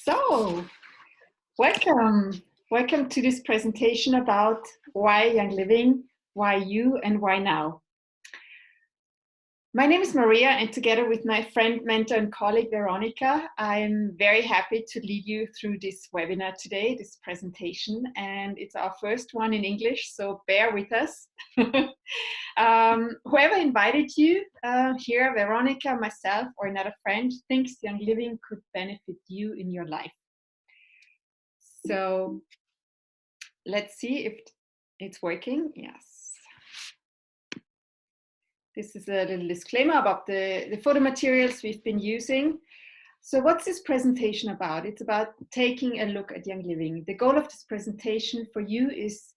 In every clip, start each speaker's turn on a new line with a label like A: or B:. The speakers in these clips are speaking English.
A: So, welcome. Welcome to this presentation about why Young Living, why you, and why now. My name is Maria, and together with my friend, mentor, and colleague Veronica, I'm very happy to lead you through this webinar today, this presentation, and it's our first one in English, so bear with us. Whoever invited you here, Veronica, myself, or another friend, thinks Young Living could benefit you in your life. So let's see if it's working. Yes. This is a little disclaimer about the photo materials we've been using. So what's this presentation about? It's about taking a look at Young Living. The goal of this presentation for you is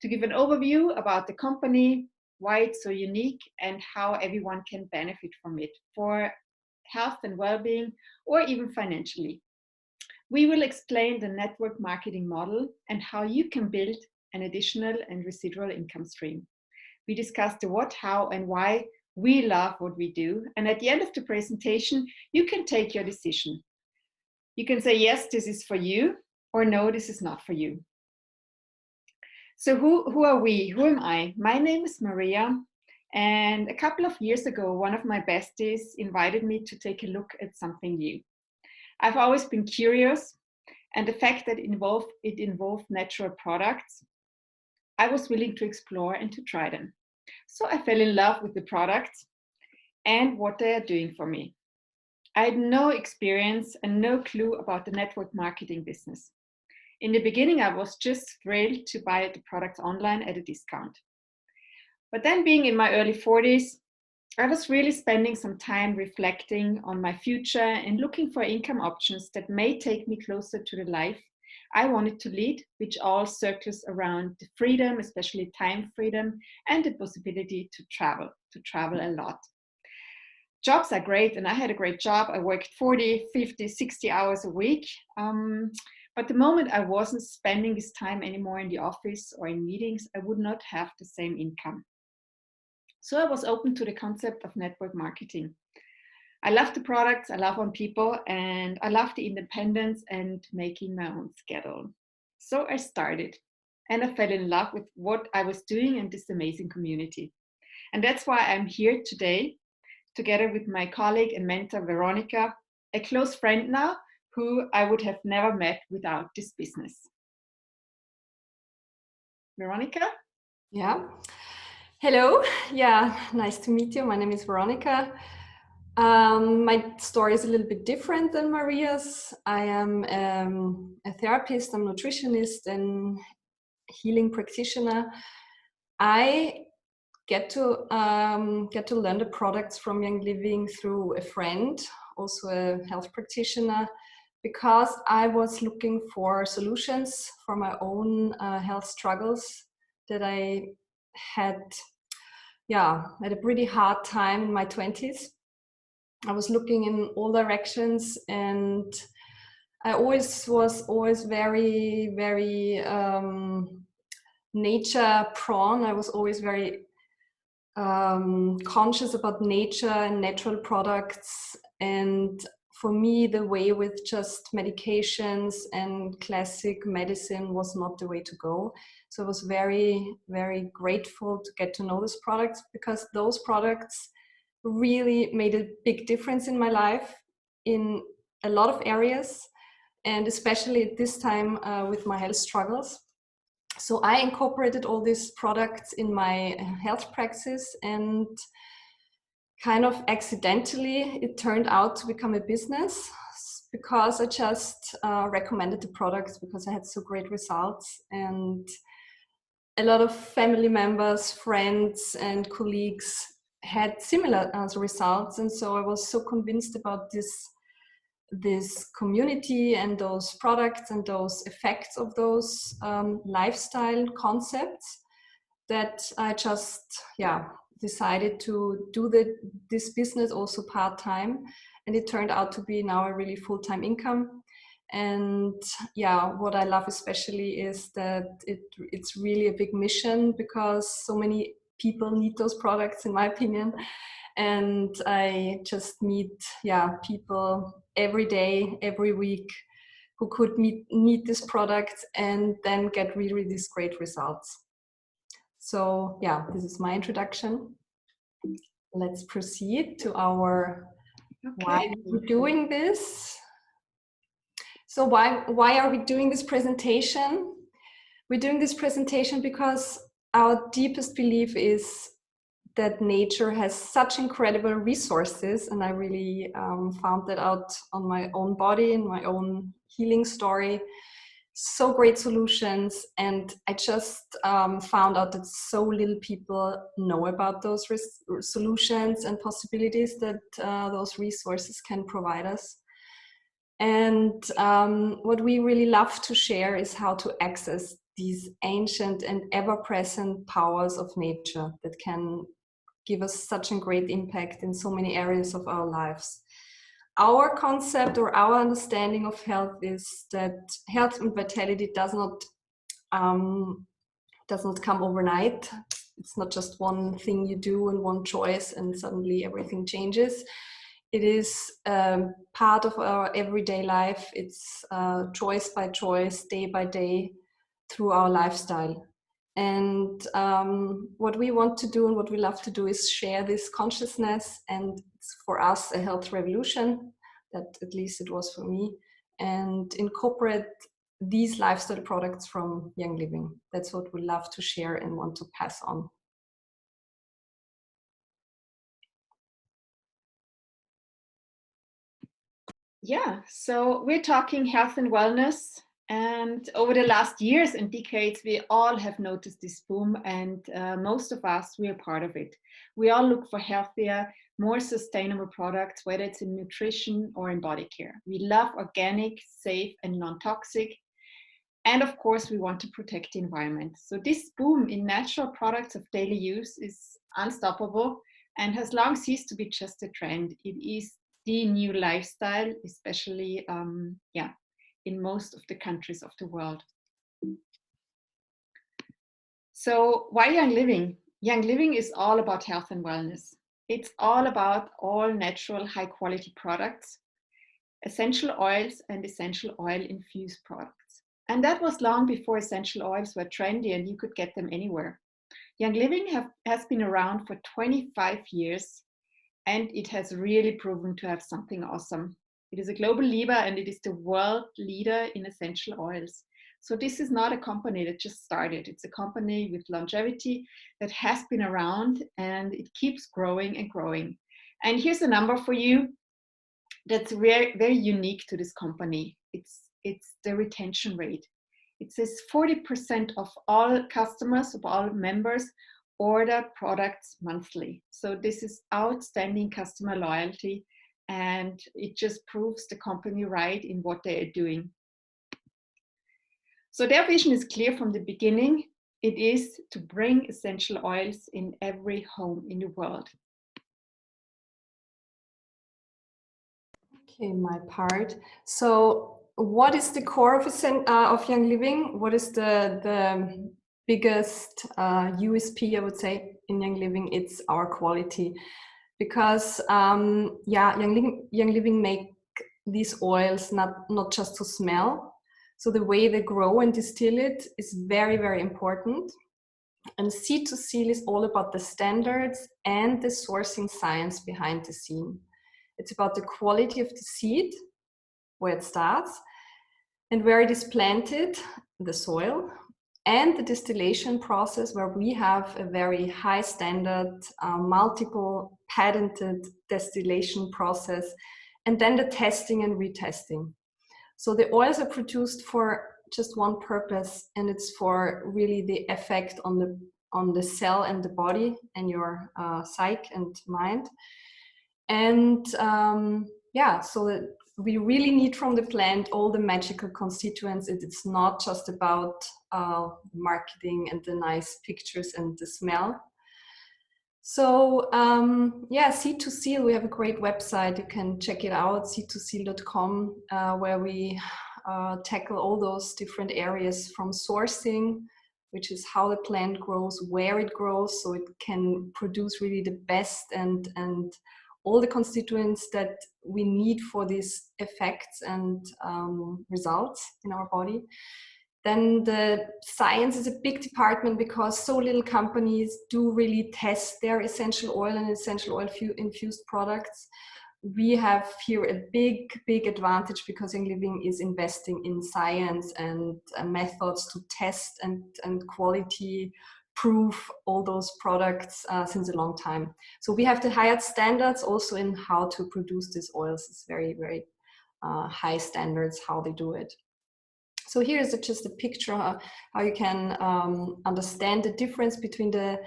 A: to give an overview about the company, why it's so unique, and how everyone can benefit from it for health and well-being, or even financially. We will explain the network marketing model and how you can build an additional and residual income stream. We discuss the what, how, and why we love what we do. And at the end of the presentation, you can take your decision. You can say, yes, this is for you, or no, this is not for you. So who are we? Who am I? My name is Maria. And a couple of years ago, one of my besties invited me to take a look at something new. I've always been curious, and the fact that it involved natural products, I was willing to explore and to try them. So I fell in love with the products and what they are doing for me. I had no experience and no clue about the network marketing business. In the beginning, I was just thrilled to buy the products online at a discount. But then, being in my early 40s, I was really spending some time reflecting on my future and looking for income options that may take me closer to the life I wanted to lead, which all circles around the freedom, especially time freedom, and the possibility to travel a lot. Jobs are great, and I had a great job. I worked 40, 50, 60 hours a week. But the moment I wasn't spending this time anymore in the office or in meetings, I would not have the same income. So I was open to the concept of network marketing. I love the products, I love on people, and I love the independence and making my own schedule. So I started, and I fell in love with what I was doing in this amazing community. And that's why I'm here today, together with my colleague and mentor, Veronica, a close friend now, who I would have never met without this business. Veronica?
B: Yeah. Hello. Yeah, nice to meet you. My name is Veronica. My story is a little bit different than Maria's. I am a therapist, I'm a nutritionist and healing practitioner. I get to learn the products from Young Living through a friend, also a health practitioner, because I was looking for solutions for my own health struggles that I had a pretty hard time in my 20s. I was looking in all directions, and I was very, very nature prone. I was always very conscious about nature and natural products. And for me, the way with just medications and classic medicine was not the way to go. So I was very, very grateful to get to know these products, because those products really made a big difference in my life in a lot of areas, and especially at this time with my health struggles. So I incorporated all these products in my health practice, and kind of accidentally it turned out to become a business, because I just recommended the products because I had so great results, and a lot of family members, friends and colleagues had similar results. And so I was so convinced about this community and those products and those effects of those lifestyle concepts, that I just decided to do this business also part-time, and it turned out to be now a really full-time income. And what I love especially is that it's really a big mission, because so many people need those products, in my opinion. And I just meet people every day, every week, who could need this product and then get really these great results. So yeah, this is my introduction. Let's proceed to our why we're doing this. So why are we doing this presentation? We're doing this presentation because our deepest belief is that nature has such incredible resources, and I really found that out on my own body, in my own healing story. So great solutions, and I just found out that so little people know about those solutions and possibilities that those resources can provide us. And what we really love to share is how to access these ancient and ever-present powers of nature that can give us such a great impact in so many areas of our lives. Our concept or our understanding of health is that health and vitality does not come overnight. It's not just one thing you do and one choice and suddenly everything changes. It is part of our everyday life. It's choice by choice, day by day, through our lifestyle. And what we want to do and what we love to do is share this consciousness, and it's for us a health revolution, that at least it was for me, and incorporate these lifestyle products from Young Living. That's what we love to share and want to pass on.
A: Yeah, so we're talking health and wellness, and over the last years and decades, we all have noticed this boom, and most of us, we are part of it. We all look for healthier, more sustainable products, whether it's in nutrition or in body care. We love organic, safe, and non-toxic. And of course, we want to protect the environment. So this boom in natural products of daily use is unstoppable and has long ceased to be just a trend. It is the new lifestyle, especially in most of the countries of the world. So why Young Living? Young Living is all about health and wellness. It's all about all natural, high quality products, essential oils and essential oil infused products. And that was long before essential oils were trendy and you could get them anywhere. Young Living has been around for 25 years, and it has really proven to have something awesome. It is a global leader and it is the world leader in essential oils. So this is not a company that just started. It's a company with longevity that has been around, and it keeps growing and growing. And here's a number for you that's very, very unique to this company. It's the retention rate. It says 40% of all customers, of all members, order products monthly. So this is outstanding customer loyalty, and it just proves the company right in what they are doing. So their vision is clear from the beginning. It is to bring essential oils in every home in the world.
B: Okay, my part. So what is the core of Young Living? What is the biggest USP, I would say, in Young Living? It's our quality. Because Young Living make these oils not just to smell. So the way they grow and distill it is very, very important. And Seed to Seal is all about the standards and the sourcing science behind the scene. It's about the quality of the seed, where it starts, and where it is planted, the soil, and the distillation process, where we have a very high standard, multiple patented distillation process, and then the testing and retesting. So the oils are produced for just one purpose, and it's for really the effect on the cell and the body and your psyche and mind. And so that we really need from the plant all the magical constituents. It's not just about marketing and the nice pictures and the smell. So Seed to Seal, we have a great website. You can check it out, seedtoseal.com, where we tackle all those different areas, from sourcing, which is how the plant grows, where it grows, so it can produce really the best and all the constituents that we need for these effects and results in our body. Then the science is a big department because so little companies do really test their essential oil and essential oil infused products. We have here a big advantage because Young Living is investing in science and methods to test and quality proof all those products since a long time. So we have the highest standards also in how to produce these oils. It's very high standards how they do it. So here is just a picture how you can understand the difference between the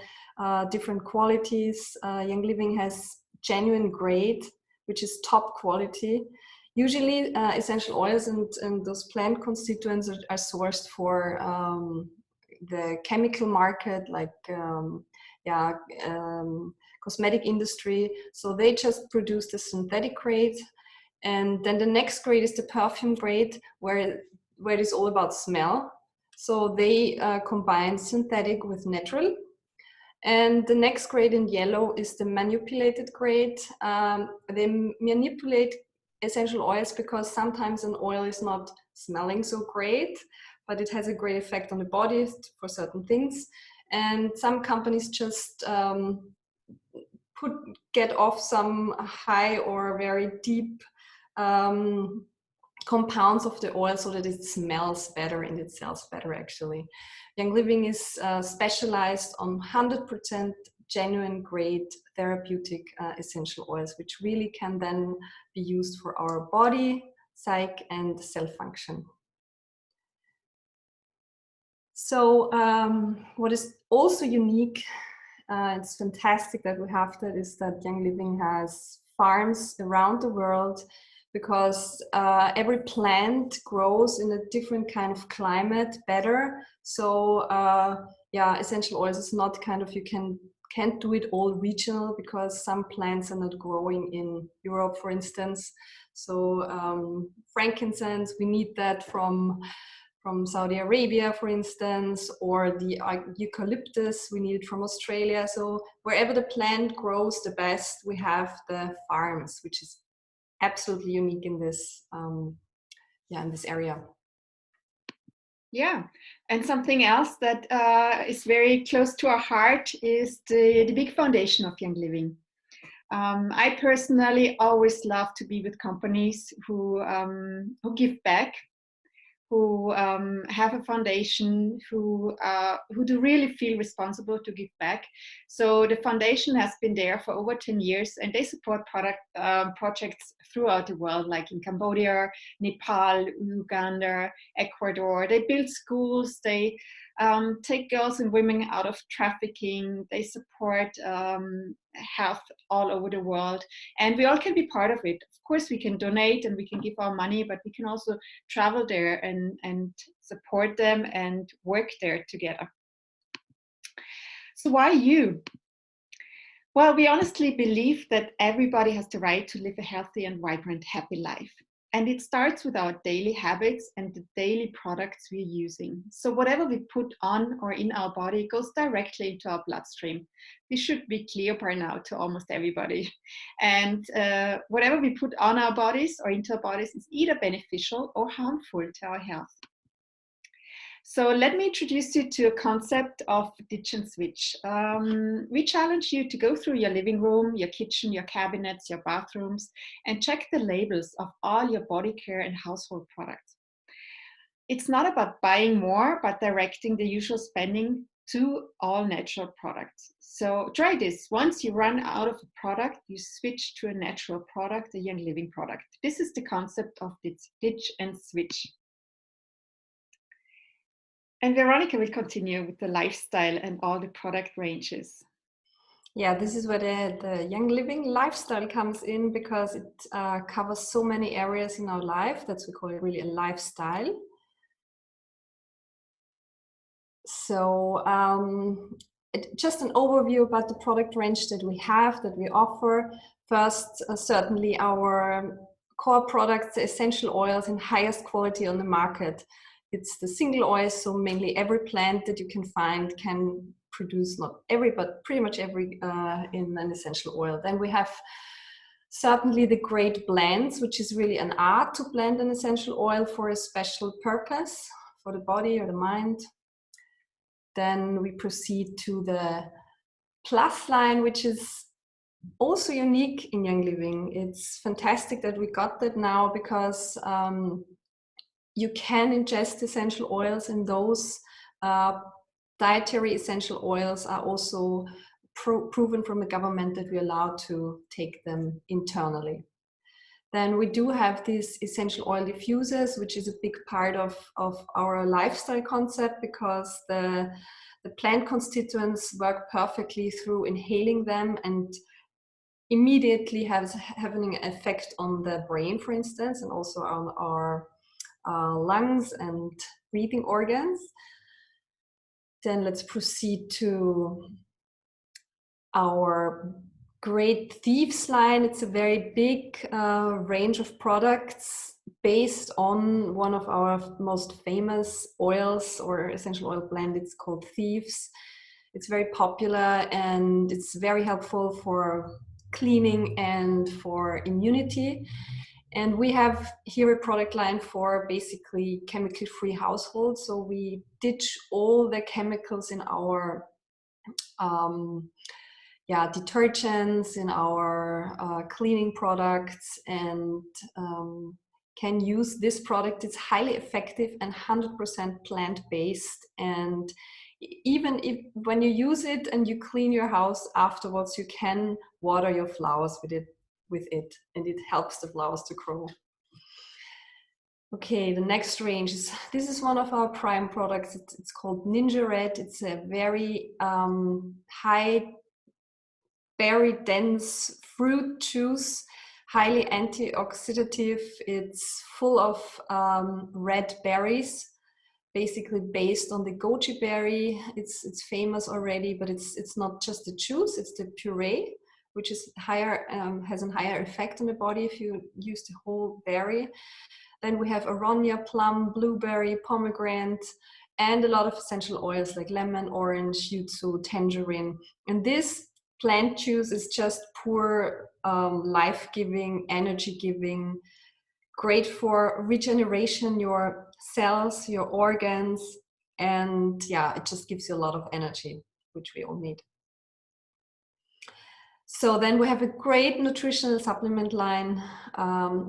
B: different qualities. Young Living has genuine grade, which is top quality. Usually essential oils and those plant constituents are sourced for the chemical market, like cosmetic industry. So they just produce the synthetic grade. And then the next grade is the perfume grade, where it is all about smell. So they combine synthetic with natural. And the next grade in yellow is the manipulated grade. They manipulate essential oils because sometimes an oil is not smelling so great, but it has a great effect on the body for certain things. And some companies just get off some high or very deep compounds of the oil so that it smells better and it sells better actually. Young Living is specialized on 100% genuine grade therapeutic essential oils, which really can then be used for our body, psyche, and cell function. So what is also unique, it's fantastic that we have that, is that Young Living has farms around the world, because every plant grows in a different kind of climate better. So essential oils is not kind of, you can't do it all regional because some plants are not growing in Europe, for instance. So frankincense, we need that from Saudi Arabia, for instance, or the eucalyptus, we need it from Australia. So wherever the plant grows the best, we have the farms, which is absolutely unique in this in this area.
A: Yeah, and something else that is very close to our heart is the big foundation of Young Living. I personally always love to be with companies who give back, who have a foundation, who do really feel responsible to give back. So the foundation has been there for over 10 years, and they support projects throughout the world, like in Cambodia, Nepal, Uganda, Ecuador. They build schools, they take girls and women out of trafficking, they support health all over the world, and we all can be part of it. Of course, we can donate and we can give our money, but we can also travel there and support them and work there together. So why you? Well, we honestly believe that everybody has the right to live a healthy and vibrant, happy life. And it starts with our daily habits and the daily products we're using. So whatever we put on or in our body goes directly into our bloodstream. This should be clear by now to almost everybody. And whatever we put on our bodies or into our bodies is either beneficial or harmful to our health. So let me introduce you to a concept of ditch and switch. We challenge you to go through your living room, your kitchen, your cabinets, your bathrooms, and check the labels of all your body care and household products. It's not about buying more, but directing the usual spending to all natural products. So try this. Once you run out of a product, you switch to a natural product, a Young Living product. This is the concept of ditch and switch. And Veronica will continue with the lifestyle and all the product ranges.
B: Yeah, this is where the Young Living lifestyle comes in, because it covers so many areas in our life. That's, we call it really a lifestyle. So just an overview about the product range that we have, that we offer. First, certainly our core products, the essential oils in highest quality on the market. It's the single oils, so mainly every plant that you can find can produce, not every, but pretty much every in an essential oil. Then we have Certainly the great blends, which is really an art to blend an essential oil for a special purpose for the body or the mind. Then we proceed to the Plus line, which is also unique in Young Living. It's fantastic that we got that now, because you can ingest essential oils, and those dietary essential oils are also proven from the government that we're allowed to take them internally. Then we do have these essential oil diffusers, which is a big part of our lifestyle concept, because the plant constituents work perfectly through inhaling them and immediately having an effect on the brain, for instance, and also on our lungs and breathing organs. Then let's proceed to our Great Thieves line. It's a very big range of products based on one of our most famous oils or essential oil blend. It's called Thieves. It's very popular and it's very helpful for cleaning and for immunity. And we have here a product line for basically chemical-free households. So we ditch all the chemicals in our detergents, in our cleaning products, and can use this product. It's highly effective and 100% plant-based. And even if when you use it and you clean your house afterwards, you can water your flowers with it, and it helps the flowers to grow. Okay, the next range is, this is one of our prime products. It's called Ninja Red. It's a very high berry dense fruit juice, highly antioxidative. It's full of red berries, basically based on the goji berry. It's famous already, but it's not just the juice, it's the puree, which is higher, has a higher effect on the body if you use the whole berry. Then we have aronia, plum, blueberry, pomegranate, and a lot of essential oils like lemon, orange, yuzu, tangerine. And this plant juice is just pure life-giving, energy-giving, great for regeneration, your cells, your organs, and yeah, it just gives you a lot of energy, which we all need. So then we have a great nutritional supplement line,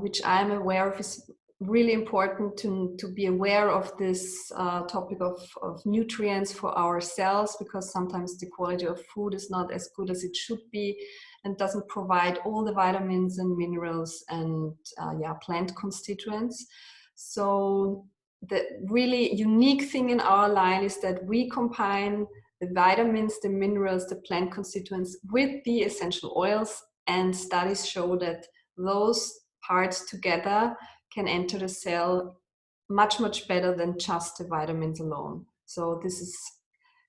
B: which I'm aware of is really important to be aware of this topic of nutrients for our cells, because sometimes the quality of food is not as good as it should be and doesn't provide all the vitamins and minerals and plant constituents. So the really unique thing in our line is that we combine the vitamins, the minerals, the plant constituents with the essential oils, and studies show that those parts together can enter the cell much, much better than just the vitamins alone. So this is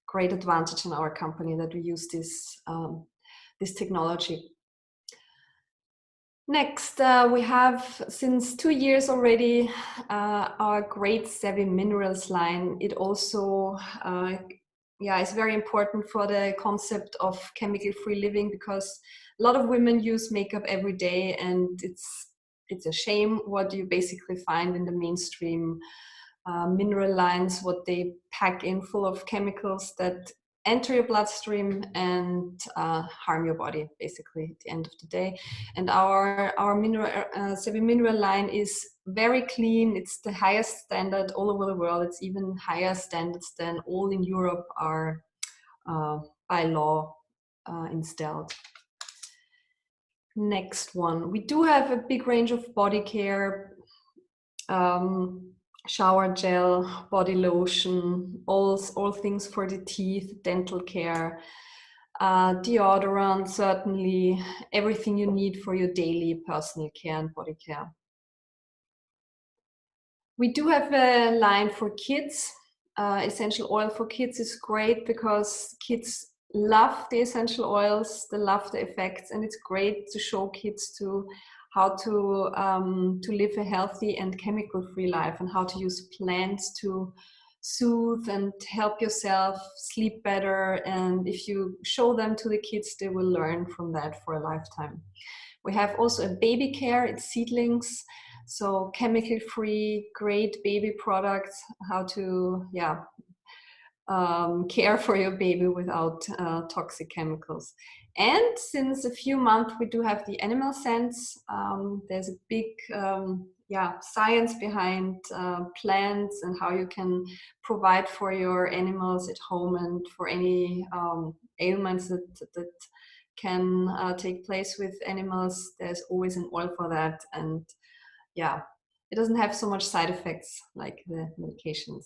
B: great advantage in our company that we use this, this technology. Next, we have since 2 years already our Great Savvy Minerals line. It also is very important for the concept of chemical-free living, because a lot of women use makeup every day, and it's a shame what you basically find in the mainstream mineral lines, what they pack in full of chemicals that enter your bloodstream and harm your body basically at the end of the day. And our mineral Savvy Mineral line is very clean. It's the highest standard all over the world. It's even higher standards than all in Europe are by law installed. Next one, we do have a big range of body care, shower gel, body lotion, all things for the teeth, dental care, deodorant, certainly everything you need for your daily personal care and body care. We do have a line for kids. Essential oil for kids is great because kids love the essential oils, they love the effects, and it's great to show kids to how to live a healthy and chemical-free life, and how to use plants to soothe and help yourself sleep better. And if you show them to the kids, they will learn from that for a lifetime. We have also a baby care, it's seedlings, so chemical free, great baby products, how to care for your baby without toxic chemicals. And since a few months we do have the animal sense, there's a big science behind plants and how you can provide for your animals at home and for any ailments that can take place with animals. There's always an oil for that, and yeah, it doesn't have so much side effects like the medications.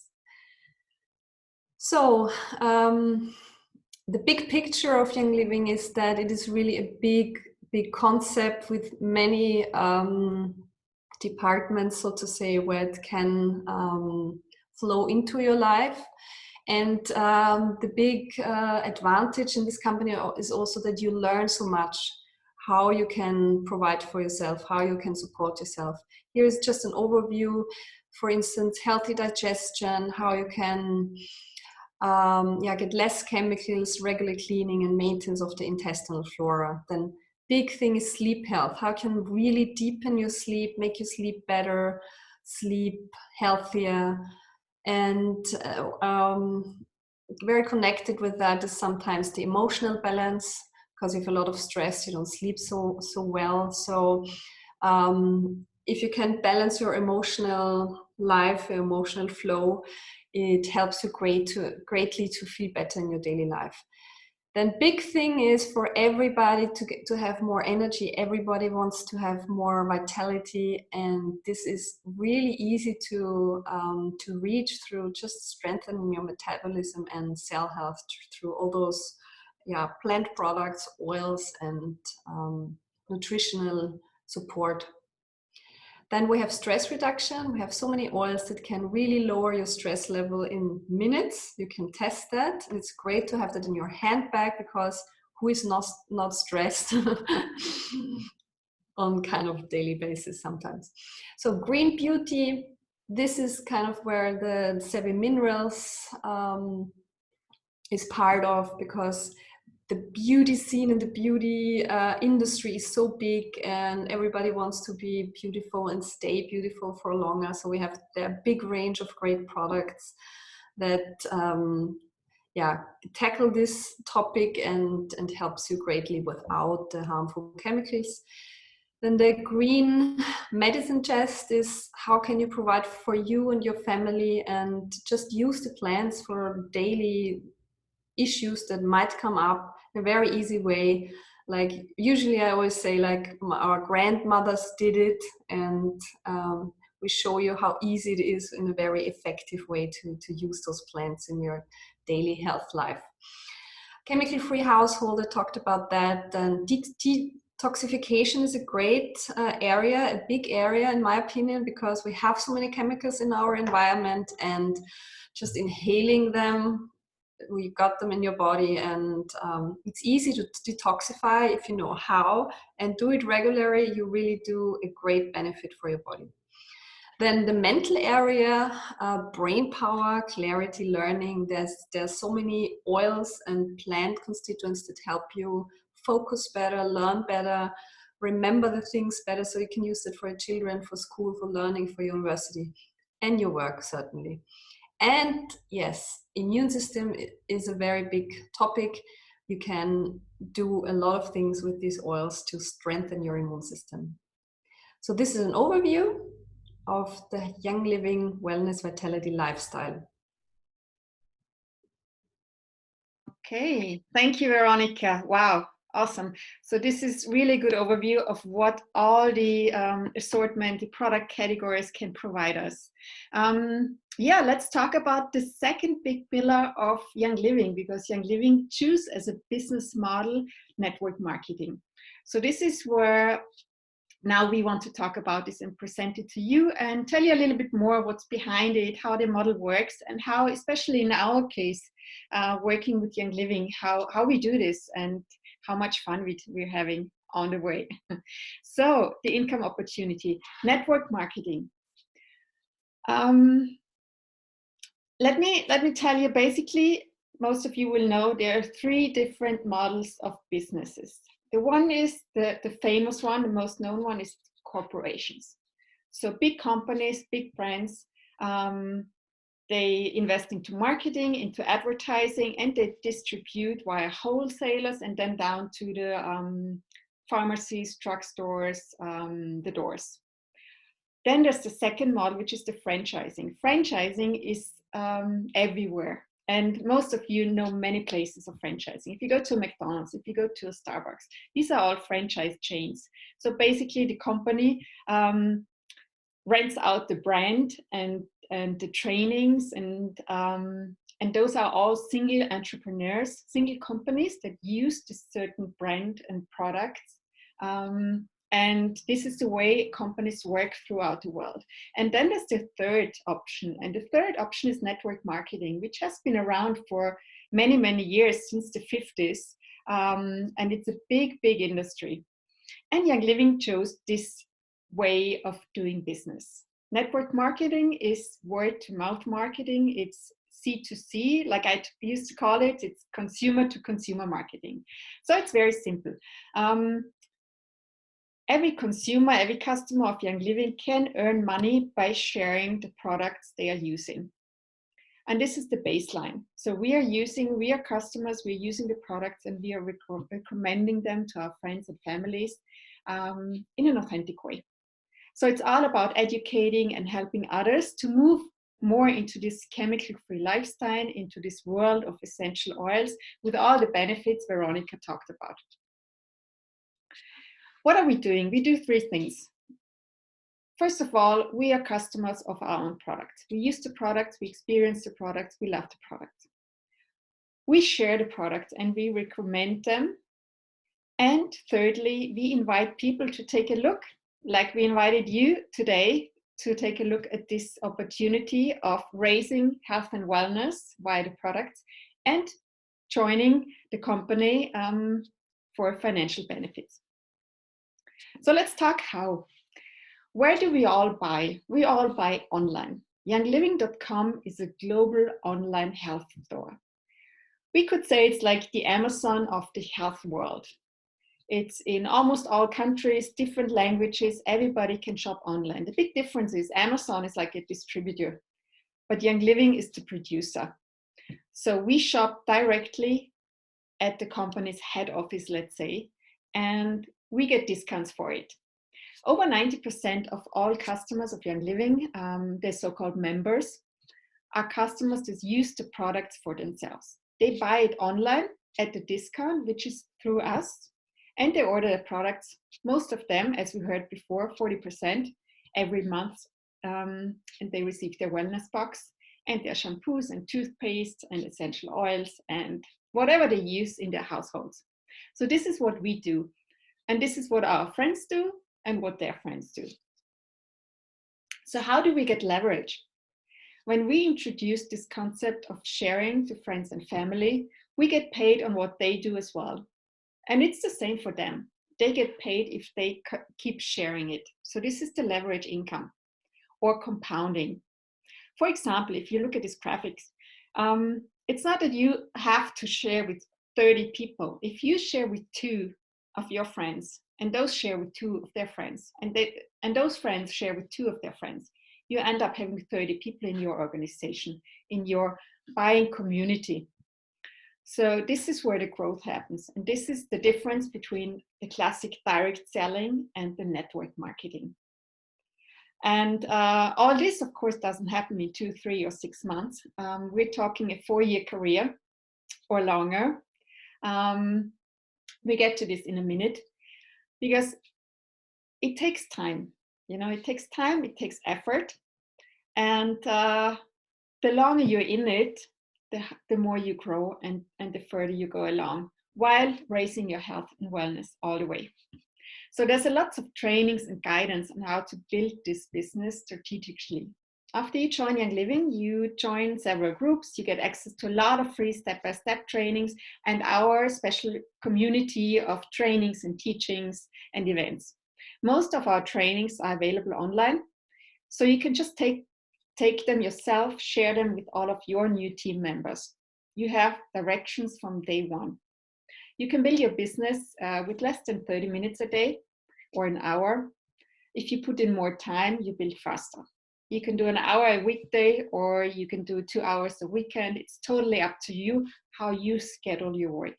B: So the big picture of Young Living is that it is really a big concept with many departments, so to say, where it can flow into your life. And the big advantage in this company is also that you learn so much, how you can provide for yourself, how you can support yourself. Here is just an overview. For instance, healthy digestion, how you can get less chemicals, regular cleaning and maintenance of the intestinal flora. Then big thing is sleep health. How can you really deepen your sleep, make you sleep better, sleep healthier. And very connected with that is sometimes the emotional balance, because if a lot of stress, you don't sleep so well. So if you can balance your emotional life, your emotional flow, it helps you greatly to feel better in your daily life. Then big thing is for everybody to have more energy. Everybody wants to have more vitality, and this is really easy to reach through just strengthening your metabolism and cell health through all those plant products, oils, and nutritional support. Then we have stress reduction. We have so many oils that can really lower your stress level in minutes. You can test that. And it's great to have that in your handbag, because who is not stressed on kind of daily basis sometimes. So green beauty, this is kind of where the Sevi Minerals is part of, because the beauty scene and the beauty industry is so big, and everybody wants to be beautiful and stay beautiful for longer. So we have a big range of great products that tackle this topic and helps you greatly without the harmful chemicals. Then the green medicine chest is how can you provide for you and your family and just use the plants for daily issues that might come up in a very easy way. Like usually I always say, like, our grandmothers did it, and we show you how easy it is in a very effective way to use those plants in your daily health life. Chemical free household, I talked about that. And detoxification is a great area, a big area in my opinion, because we have so many chemicals in our environment, and just inhaling them, we got them in your body, and it's easy to detoxify if you know how, and do it regularly. You really do a great benefit for your body. Then the mental area, brain power, clarity, learning. There's so many oils and plant constituents that help you focus better, learn better, remember the things better, so you can use it for your children, for school, for learning, for your university, and your work certainly. And yes, immune system is a very big topic. You can do a lot of things with these oils to strengthen your immune system. So this is an overview of the Young Living Wellness Vitality lifestyle.
A: Okay, thank you, Veronica. Wow, awesome. So this is really good overview of what all the assortment, the product categories can provide us. Let's talk about the second big pillar of Young Living, because Young Living choose as a business model network marketing. So this is where now we want to talk about this and present it to you and tell you a little bit more what's behind it, how the model works, and how, especially in our case, working with Young Living, how we do this and how much fun we're having on the way. So the income opportunity, network marketing. Let me tell you, basically, most of you will know there are 3 different models of businesses. The one is the famous one, the most known one is corporations. So big companies, big brands, they invest into marketing, into advertising, and they distribute via wholesalers and then down to the pharmacies, drugstores, the doors. Then there's the second model, which is the franchising. Franchising is everywhere. And most of you know many places of franchising. If you go to a McDonald's, if you go to a Starbucks, these are all franchise chains. So basically the company rents out the brand and the trainings, and those are all single entrepreneurs, single companies that use this certain brand and products. And this is the way companies work throughout the world. And then there's the third option. And the third option is network marketing, which has been around for many, many years, since the 50s. And it's a big, big industry. And Young Living chose this way of doing business. Network marketing is word-to-mouth marketing. It's C2C, like I used to call it. It's consumer-to-consumer marketing. So it's very simple. Every consumer, every customer of Young Living can earn money by sharing the products they are using. And this is the baseline. So we are customers, we're using the products, and we are recommending them to our friends and families in an authentic way. So it's all about educating and helping others to move more into this chemical-free lifestyle, into this world of essential oils with all the benefits Veronica talked about. What are we doing? We do three things. First of all, we are customers of our own products. We use the products, we experience the products, we love the products. We share the products and we recommend them. And thirdly, we invite people to take a look, like we invited you today to take a look at this opportunity of raising health and wellness via the products and joining the company for financial benefits. So let's talk how. Where do we all buy? We all buy online. YoungLiving.com is a global online health store. We could say it's like the Amazon of the health world. It's in almost all countries, different languages, everybody can shop online. The big difference is Amazon is like a distributor, but Young Living is the producer. So we shop directly at the company's head office, let's say, and we get discounts for it. Over 90% of all customers of Young Living, the so-called members, are customers that use the products for themselves. They buy it online at the discount, which is through us, and they order the products, most of them, as we heard before, 40% every month, and they receive their wellness box and their shampoos and toothpaste and essential oils and whatever they use in their households. So this is what we do. And this is what our friends do and what their friends do. So how do we get leverage? When we introduce this concept of sharing to friends and family, we get paid on what they do as well. And it's the same for them. They get paid if they keep sharing it. So this is the leverage income or compounding. For example, if you look at these graphics, it's not that you have to share with 30 people. If you share with 2 of your friends, and those share with 2 of their friends, and those friends share with 2 of their friends, you end up having 30 people in your organization, in your buying community. So this is where the growth happens. And this is the difference between the classic direct selling and the network marketing. And all this, of course, doesn't happen in 2, 3, or 6 months. We're talking a 4-year career or longer. We get to this in a minute because it takes time. You know, it takes time, it takes effort. And the longer you're in it, the more you grow and the further you go along while raising your health and wellness all the way. So there's a lot of trainings and guidance on how to build this business strategically. After you join Young Living, you join several groups, you get access to a lot of free step-by-step trainings and our special community of trainings and teachings and events. Most of our trainings are available online, so you can just take them yourself, share them with all of your new team members. You have directions from day one. You can build your business with less than 30 minutes a day or an hour. If you put in more time, you build faster. You can do an hour a weekday, or you can do 2 hours a weekend. It's totally up to you how you schedule your work.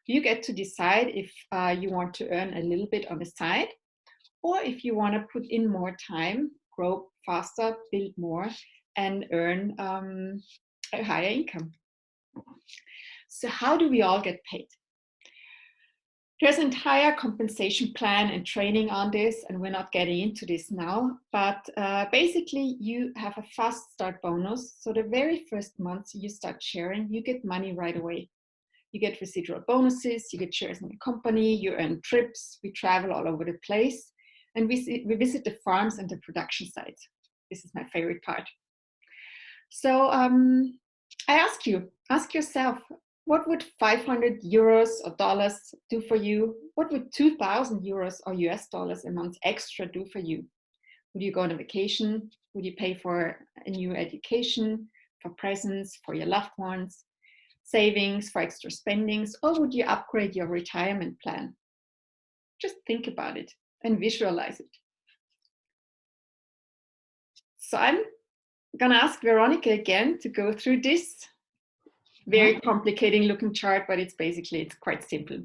A: You get to decide if you want to earn a little bit on the side, or if you want to put in more time, grow faster, build more, and earn a higher income. So how do we all get paid? There's an entire compensation plan and training on this, and we're not getting into this now, but basically you have a fast start bonus. So the very first month you start sharing, you get money right away. You get residual bonuses, you get shares in the company, you earn trips, we travel all over the place, and we visit the farms and the production sites. This is my favorite part. So I ask yourself, what would 500 euros or dollars do for you? What would 2,000 euros or US dollars a month extra do for you? Would you go on a vacation? Would you pay for a new education, for presents, for your loved ones, savings, for extra spendings, or would you upgrade your retirement plan? Just think about it and visualize it. So I'm gonna ask Veronica again to go through this very complicated looking chart, but it's quite simple.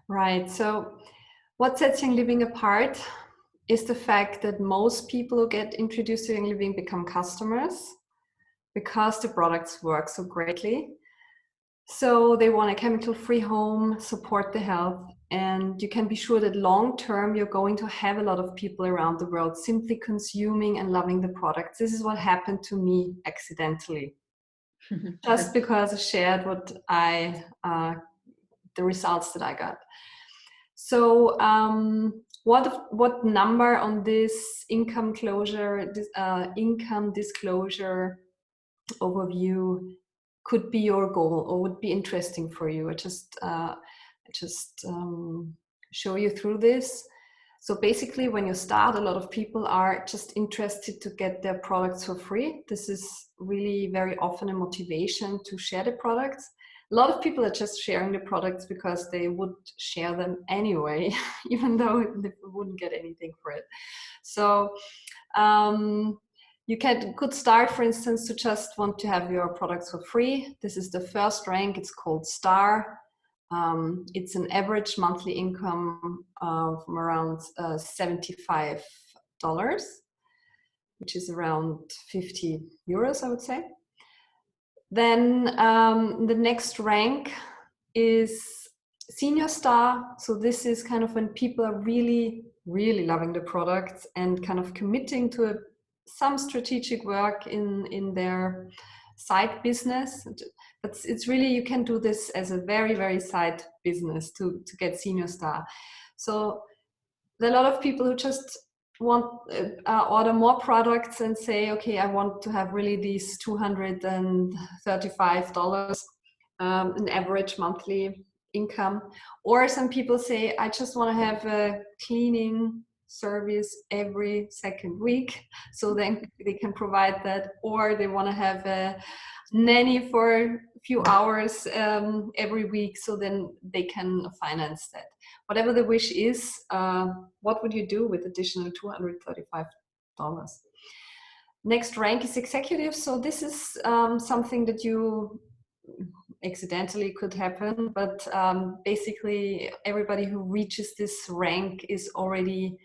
B: Right. So what sets Young Living apart is the fact that most people who get introduced to Young Living become customers because the products work so greatly. So they want a chemical-free home, support the health, and you can be sure that long-term you're going to have a lot of people around the world simply consuming and loving the products. This is what happened to me accidentally. Just because I shared the results that I got. So what number on this income disclosure overview could be your goal or would be interesting for you? I just show you through this. So basically, when you start, a lot of people are just interested to get their products for free. This is really very often a motivation to share the products. A lot of people are just sharing the products because they would share them anyway, even though they wouldn't get anything for it. So you could start, for instance, to just want to have your products for free. This is the first rank. It's called Star. It's an average monthly income from around $75, which is around 50 euros, I would say. Then the next rank is Senior Star. So this is kind of when people are really, really loving the products and kind of committing to some strategic work in their side business. But it's really, you can do this as a very, very side business to get Senior Star. So there are a lot of people who just want order more products and say, okay, I want to have really these $235 an average monthly income. Or some people say, I just want to have a cleaning service every second week, so then they can provide that. Or they want to have a nanny for a few hours every week, so then they can finance that. Whatever the wish is, what would you do with additional $235? Next rank is executive. So this is something that you accidentally could happen, but basically everybody who reaches this rank is already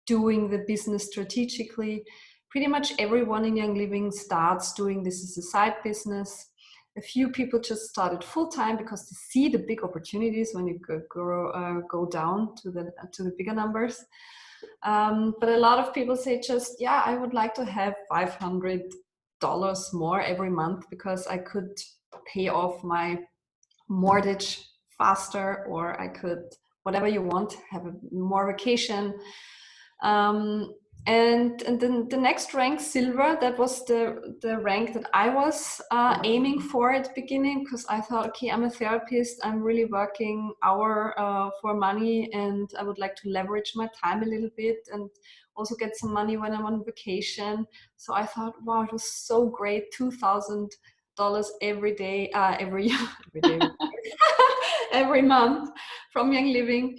B: doing the business strategically. Pretty much everyone in Young Living starts doing this as a side business. A few people just started full-time because they see the big opportunities when you go down to the bigger numbers. But a lot of people say just, yeah, I would like to have $500 more every month because I could pay off my mortgage faster, or I could, whatever you want, have more vacation. And then the next rank, Silver, that was the rank that I was aiming for at the beginning, because I thought, okay, I'm a therapist, I'm really working for money, and I would like to leverage my time a little bit and also get some money when I'm on vacation. So I thought, wow, it was so great, $2,000 every day, every day, every month from Young Living,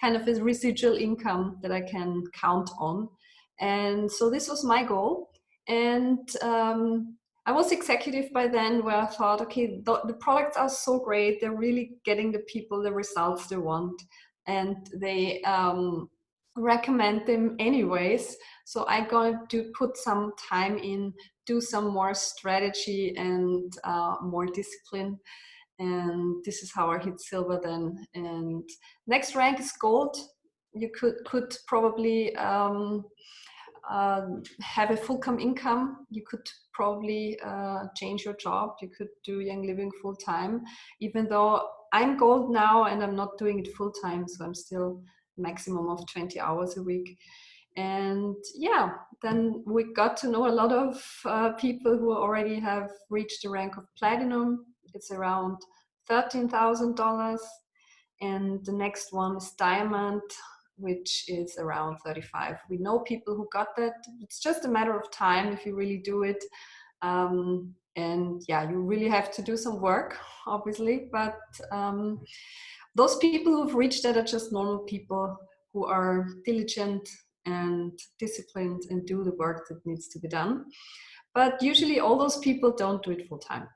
B: kind of a residual income that I can count on. And so this was my goal. And I was executive by then, where I thought, okay, the products are so great. They're really getting the people the results they want, and they recommend them anyways. So I'm going to put some time in, do some more strategy and more discipline. And this is how I hit silver then. And next rank is gold. You could probably have a full-time income. You could probably change your job. You could do Young Living full-time, even though I'm gold now and I'm not doing it full-time. So I'm still maximum of 20 hours a week. And yeah, then we got to know a lot of people who already have reached the rank of platinum. It's around $13,000. And the next one is diamond, which is around 35. We know people who got that. It's just a matter of time if you really do it. And yeah, you really have to do some work, obviously. But those people who've reached that are just normal people who are diligent and disciplined and do the work that needs to be done. But usually all those people don't do it full time.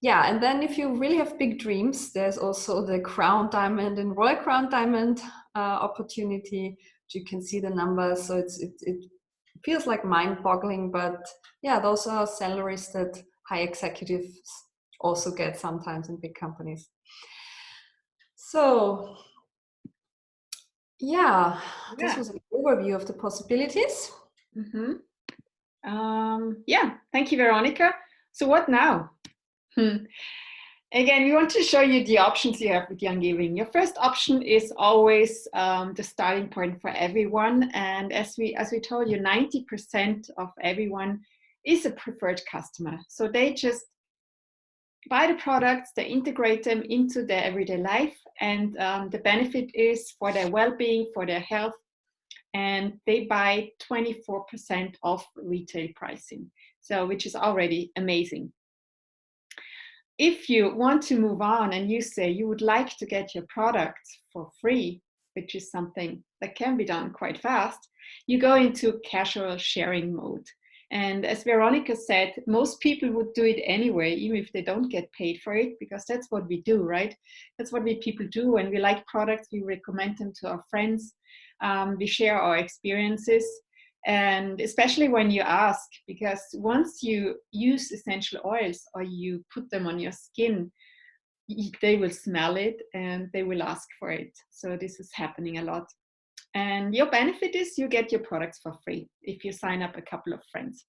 B: Yeah, and then if you really have big dreams, there's also the Crown Diamond and Royal Crown Diamond opportunity. You can see the numbers, so it feels like mind-boggling, but yeah, those are salaries that high executives also get sometimes in big companies. So yeah, this was an overview of the possibilities.
A: Mm-hmm. Yeah, thank you, Veronica. So what now? Again, we want to show you the options you have with Young Living. Your first option is always the starting point for everyone. And as we told you, 90% of everyone is a preferred customer. So they just buy the products, they integrate them into their everyday life. And the benefit is for their well-being, for their health. And they buy 24% off retail pricing, so which is already amazing. If you want to move on and you say you would like to get your products for free, which is something that can be done quite fast, you go into casual sharing mode. And as Veronica said, most people would do it anyway, even if they don't get paid for it, because that's what we do, right? That's what we people do. When we like products, we recommend them to our friends. We share our experiences. And especially when you ask, because once you use essential oils or you put them on your skin, they will smell it and they will ask for it. So this is happening a lot. And your benefit is you get your products for free if you sign up a couple of friends.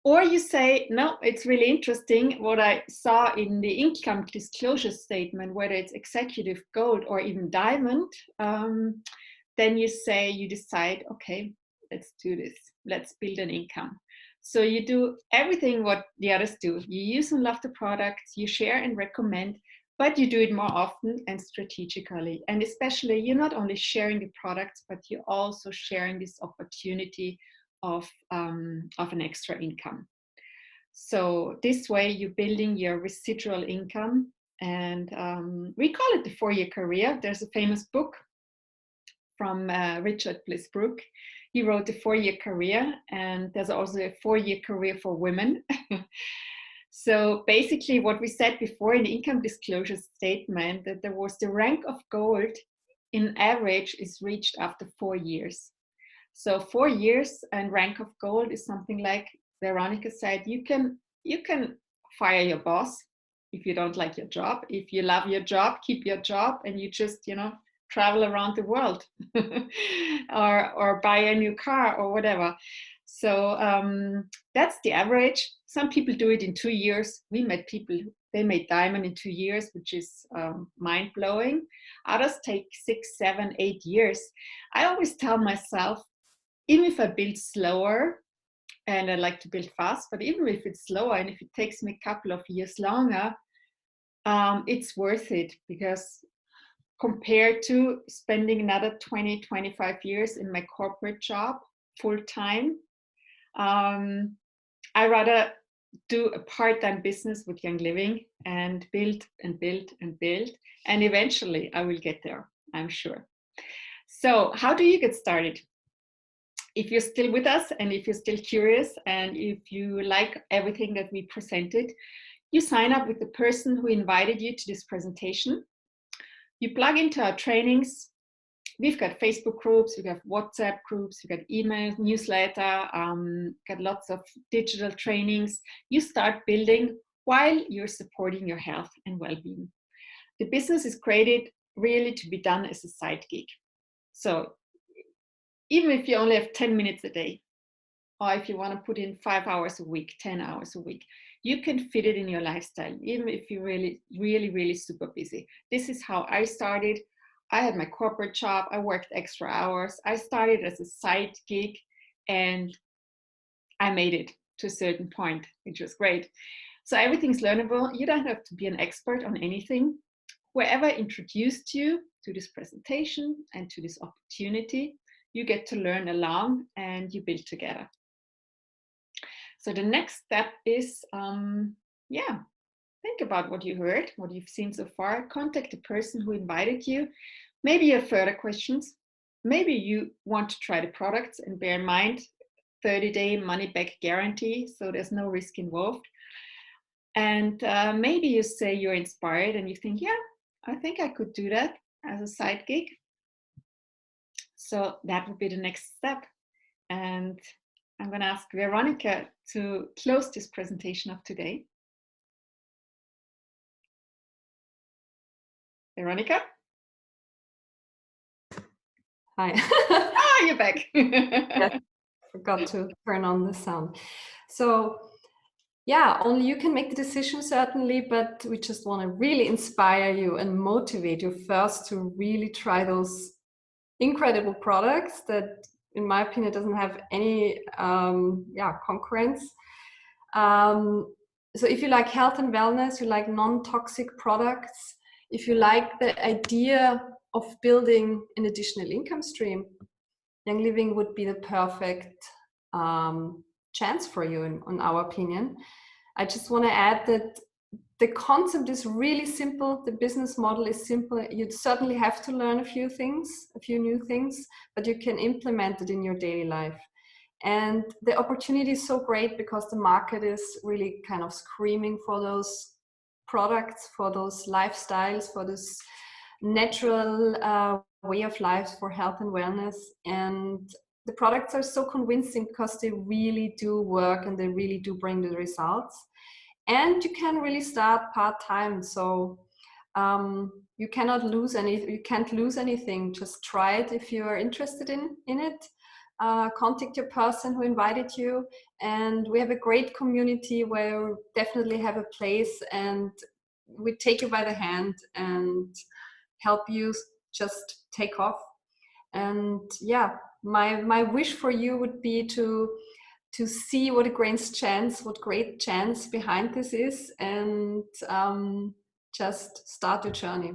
A: Or you say, no, it's really interesting what I saw in the income disclosure statement, whether it's executive gold or even diamond. Then you say, you decide, okay, let's do this. Let's build an income. So you do everything what the others do. You use and love the products, you share and recommend, but you do it more often and strategically. And especially, you're not only sharing the products, but you're also sharing this opportunity of an extra income. So this way, you're building your residual income. And we call it the 4-year career. There's a famous book from Richard Bliss Brooke. He wrote the 4-year career, and there's also a 4-year career for women. So basically what we said before in the income disclosure statement, that there was the rank of gold in average is reached after 4 years. So 4 years and rank of gold is something like Veronica said, you can fire your boss if you don't like your job. If you love your job, keep your job, and you just, travel around the world or buy a new car or whatever. So that's the average. Some people do it in 2 years. We met people, they made diamond in 2 years, which is mind-blowing. Others take 6, 7, 8 years. I always tell myself, even if I build slower, and I like to build fast, but even if it's slower and if it takes me a couple of years longer, it's worth it, because compared to spending another 20, 25 years in my corporate job full time, I rather do a part-time business with Young Living and build and build and build. And eventually I will get there, I'm sure. So how do you get started? If you're still with us and if you're still curious and if you like everything that we presented, you sign up with the person who invited you to this presentation. You plug into our trainings. We've got Facebook groups, we've got WhatsApp groups, we've got email, newsletter, got lots of digital trainings. You start building while you're supporting your health and well-being. The business is created really to be done as a side gig. So even if you only have 10 minutes a day, or if you want to put in 5 hours a week, 10 hours a week, you can fit it in your lifestyle, even if you're really, really, really super busy. This is how I started. I had my corporate job, I worked extra hours. I started as a side gig and I made it to a certain point, which was great. So everything's learnable. You don't have to be an expert on anything. Whoever introduced you to this presentation and to this opportunity, you get to learn along and you build together. So the next step is, think about what you heard, what you've seen so far. Contact the person who invited you. Maybe you have further questions. Maybe you want to try the products, and bear in mind, 30-day money-back guarantee, so there's no risk involved. And maybe you say you're inspired and you think, yeah, I think I could do that as a side gig. So that would be the next step. And I'm going to ask Veronica to close this presentation of today. Veronica?
B: Hi.
A: You're back.
B: Yes, forgot to turn on the sound. So yeah, only you can make the decision, certainly, but we just want to really inspire you and motivate you first to really try those incredible products that, in my opinion, doesn't have any concurrence. So if you like health and wellness, you like non-toxic products, if you like the idea of building an additional income stream, Young Living would be the perfect chance for you, in our opinion. I just want to add that the concept is really simple. The business model is simple. You certainly have to learn a few new things, but you can implement it in your daily life. And the opportunity is so great because the market is really kind of screaming for those products, for those lifestyles, for this natural way of life for health and wellness. And the products are so convincing because they really do work and they really do bring the results. And you can really start part-time. So you can't lose anything. Just try it if you are interested in it. Contact your person who invited you, and we have a great community where we definitely have a place, and we take you by the hand and help you just take off. And yeah, my wish for you would be to see what great chance behind this is, and just start your journey.